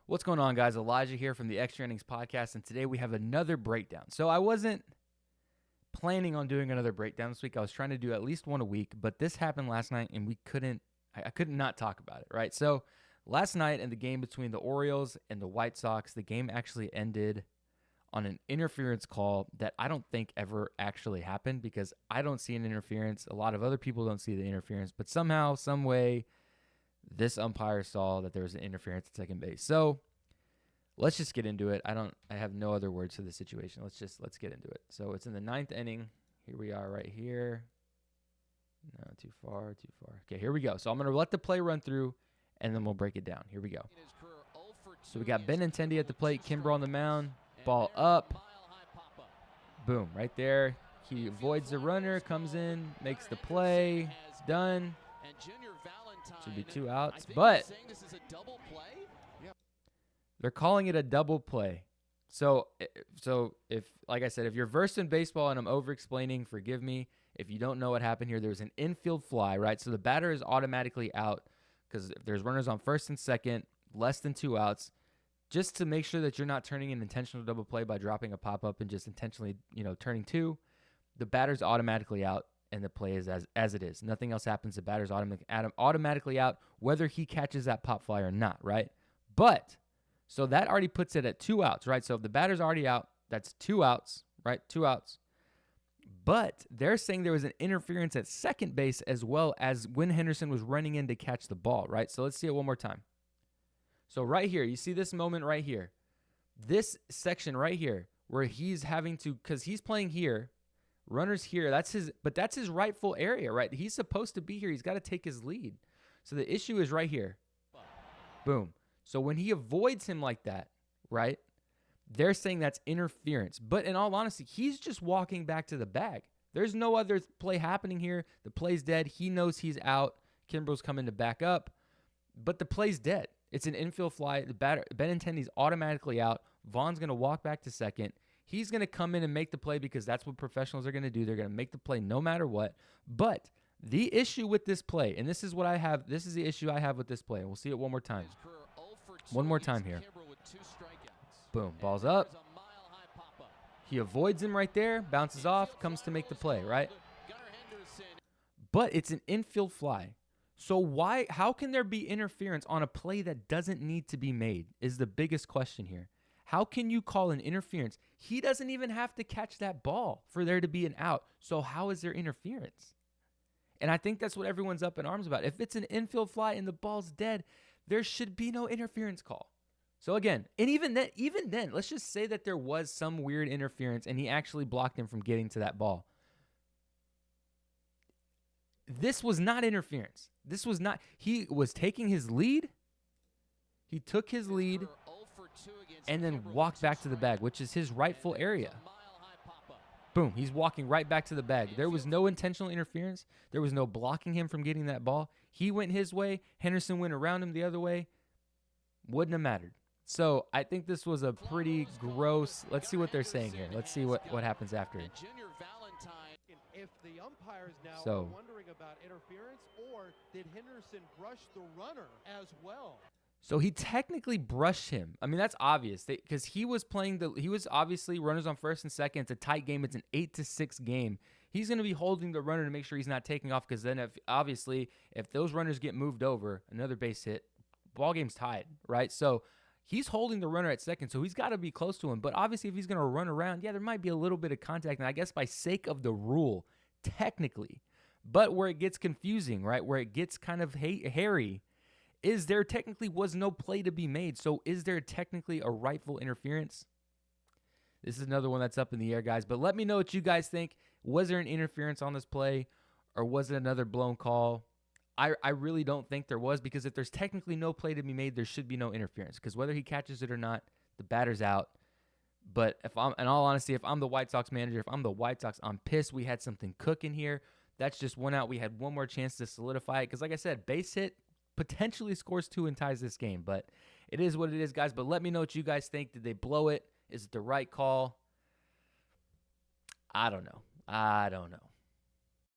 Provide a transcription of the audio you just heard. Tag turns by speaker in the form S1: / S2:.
S1: What's going on, guys? Elijah here from the Extra Innings Podcast, and today we have another breakdown. So I wasn't planning on doing another breakdown this week. I was trying to do at least one a week, but this happened last night, and I couldn't not talk about it, right? So last night in the game between the Orioles and the White Sox, the game actually ended on an interference call that I don't think ever actually happened because I don't see an interference. A lot of other people don't see the interference, but somehow, some way, this umpire saw that there was an interference at second base. So let's just get into it. I have no other words for the situation. Let's get into it. So it's in the ninth inning. Here we are right here. No, too far. Okay, here we go. So I'm going to let the play run through, and then we'll break it down. Here we go. So we got Benintendi at the plate, Kimbrel on the mound, ball up. Boom, right there. He avoids the runner, comes in, makes the play. It's done. Should be 2 outs, but they're calling it a double play. So if, like I said, if you're versed in baseball and I'm over-explaining, forgive me. If you don't know what happened here, there was an infield fly, right? So the batter is automatically out because if there's runners on first and second, less than 2 outs, just to make sure that you're not turning an intentional double play by dropping a pop-up and just intentionally, turning two, the batter's automatically out. And the play is as it is. Nothing else happens. The batter's automatically out, whether he catches that pop fly or not, right? But, so that already puts it at 2 outs, right? So if the batter's already out, that's 2 outs, right? 2 outs. But they're saying there was an interference at second base as well as when Henderson was running in to catch the ball, right? So let's see it one more time. So right here, you see this moment right here. This section right here where he's having to, because he's playing here, runner's here. That's his rightful area, right? He's supposed to be here. He's got to take his lead. So the issue is right here. Boom. So when he avoids him like that, right, they're saying that's interference. But in all honesty, he's just walking back to the bag. There's no other play happening here. The play's dead. He knows he's out. Kimbrel's coming to back up. But the play's dead. It's an infield fly. The batter, Benintendi's automatically out. Vaughn's going to walk back to second. He's going to come in and make the play because that's what professionals are going to do. They're going to make the play no matter what. But the issue with this play, and this is what I have, this is the issue I have with this play. And we'll see it one more time. One more time here. Boom. Ball's up. He avoids him right there, bounces off, comes to make the play, right? But it's an infield fly. So how can there be interference on a play that doesn't need to be made is the biggest question here. How can you call an interference? He doesn't even have to catch that ball for there to be an out. So how is there interference? And I think that's what everyone's up in arms about. If it's an infield fly and the ball's dead, there should be no interference call. So again, and even then, let's just say that there was some weird interference and he actually blocked him from getting to that ball. This was not interference. He was taking his lead. He took his lead and then walked back to the bag, which is his rightful area. Boom, he's walking right back to the bag. There was no intentional interference. There was no blocking him from getting that ball. He went his way. Henderson went around him the other way. Wouldn't have mattered. So I think this was a pretty gross. Let's see what they're saying here. Let's see what happens after.
S2: If the umpires now are wondering about interference, or did Henderson brush the runner as well?
S1: So he technically brushed him. I mean, that's obvious because he was obviously runners on first and second. It's a tight game. It's an 8-6 game. He's going to be holding the runner to make sure he's not taking off because then if those runners get moved over, another base hit, ball game's tied, right? So he's holding the runner at second, so he's got to be close to him. But obviously if he's going to run around, yeah, there might be a little bit of contact. And I guess by sake of the rule, technically. But where it gets confusing, right, where it gets kind of hairy, is there technically was no play to be made. So is there technically a rightful interference? This is another one that's up in the air, guys. But let me know what you guys think. Was there an interference on this play, or was it another blown call? I really don't think there was, because if there's technically no play to be made, there should be no interference. Because whether he catches it or not, the batter's out. But in all honesty, if I'm the White Sox manager, if I'm the White Sox, I'm pissed. We had something cooking here. That's just one out. We had one more chance to solidify it. Because like I said, base hit potentially scores 2 and ties this game. But it is what it is, guys. But let me know what you guys think. Did they blow it? Is it the right call? I don't know.